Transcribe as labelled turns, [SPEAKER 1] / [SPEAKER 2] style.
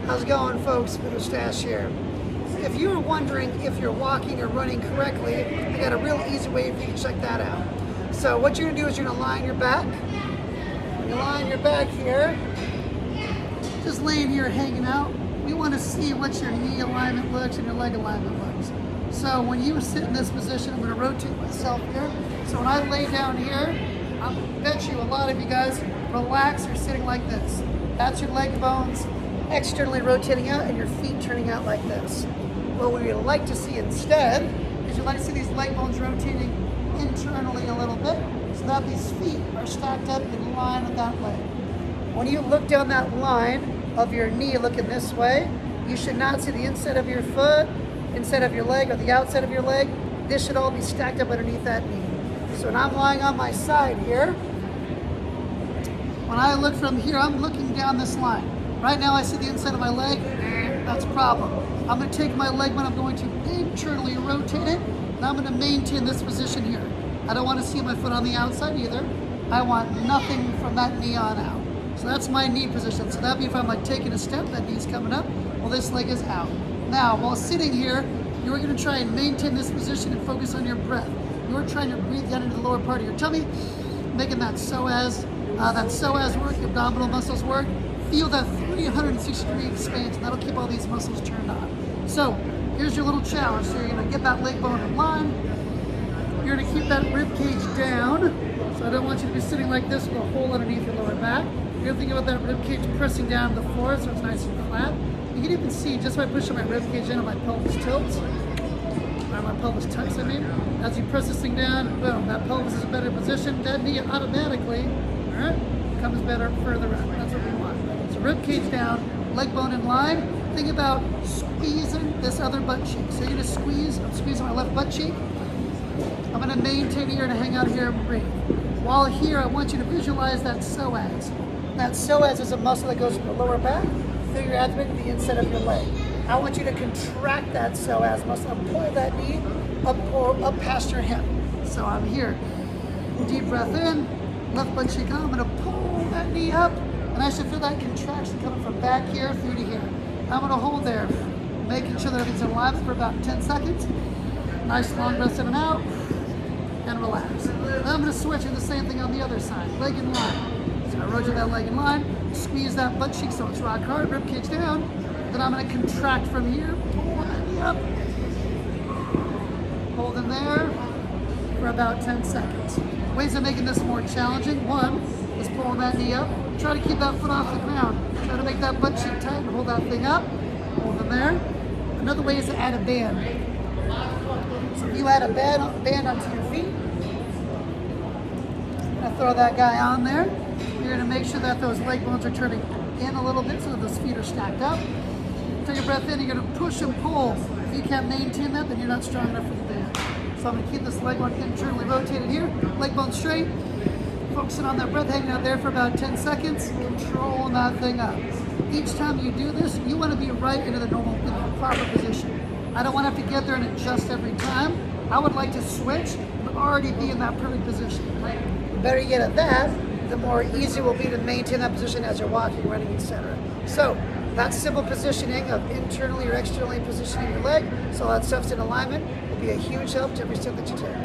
[SPEAKER 1] How's it going, folks? Voodoo Stache here. If you were wondering if you're walking or running correctly, I got a real easy way for you to check that out. So what you're gonna do is you're gonna lie on your back. When you lie on your back here, just laying here hanging out, we want to see what your knee alignment looks and your leg alignment looks. So when you sit in this position, I'm gonna rotate myself here. So when I lay down here, I bet you a lot of you guys relax, you're sitting like this. That's your leg bones externally rotating out and your feet turning out like this. What we would like to see instead is you'd like to see these leg bones rotating internally a little bit so that these feet are stacked up in line with that leg. When you look down that line of your knee looking this way, you should not see the inside of your foot, inside of your leg, or the outside of your leg. This should all be stacked up underneath that knee. So when I'm lying on my side here, when I look from here, I'm looking down this line. Right now I see the inside of my leg, that's a problem. I'm gonna take my leg when I'm going to internally rotate it, and I'm gonna maintain this position here. I don't wanna see my foot on the outside either. I want nothing from that knee on out. So that's my knee position. So that'd be if I'm like taking a step, that knee's coming up, well this leg is out. Now, while sitting here, you're gonna try and maintain this position and focus on your breath. You're trying to breathe down into the lower part of your tummy, making that psoas work, your abdominal muscles work. Feel that 360-degree expansion. That'll keep all these muscles turned on. So here's your little challenge. So you're gonna get that leg bone in line. You're gonna keep that rib cage down. So I don't want you to be sitting like this with a hole underneath your lower back. You're gonna think about that rib cage pressing down to the floor so it's nice and flat. You can even see just by pushing my rib cage in, my pelvis tilts. Or my pelvis tucks, I mean. As you press this thing down, boom, that pelvis is in a better position. That knee automatically, all right, comes better further up. That's what we want. So rib cage down, leg bone in line. Think about squeezing this other butt cheek. So you're gonna squeeze, I'm squeezing my left butt cheek. I'm gonna maintain here and hang out here and breathe. While here, I want you to visualize that psoas. That psoas is a muscle that goes from the lower back through your abdomen to the inside of your leg. I want you to contract that psoas muscle and pull that knee up past your hip. So I'm here. Deep breath in, left butt cheek on. I'm gonna pull that knee up, and I should feel that contraction coming from back here through to here. I'm gonna hold there, making sure that everything's in alignment for about 10 seconds. Nice long breaths in and out, and relax. Then I'm gonna switch and the same thing on the other side, leg in line. So I rotate that leg in line, squeeze that butt cheek so it's rock hard, rib cage down. Then I'm gonna contract from here, pull that knee up. Hold in there for about 10 seconds. Ways of making this more challenging. One is pulling that knee up. Try to keep that foot off the ground. Try to make that butt cheek tight and hold that thing up. Hold in there. Another way is to add a band. So if you add a band onto your feet, I'm gonna throw that guy on there. You're gonna make sure that those leg bones are turning in a little bit so that those feet are stacked up. Take a breath in, you're gonna push and pull. If you can't maintain that, then you're not strong enough for the band. So I'm gonna keep this leg bone internally rotated here, leg bone straight, focusing on that breath, hanging out there for about 10 seconds, controlling that thing up. Each time you do this, you wanna be right into the proper position. I don't wanna have to get there and adjust every time. I would like to switch and already be in that perfect position. The better you get at that, the more easy it will be to maintain that position as you're walking, running, etc. So that simple positioning of internally or externally positioning your leg so that stuff's in alignment will be a huge help to every step that you take.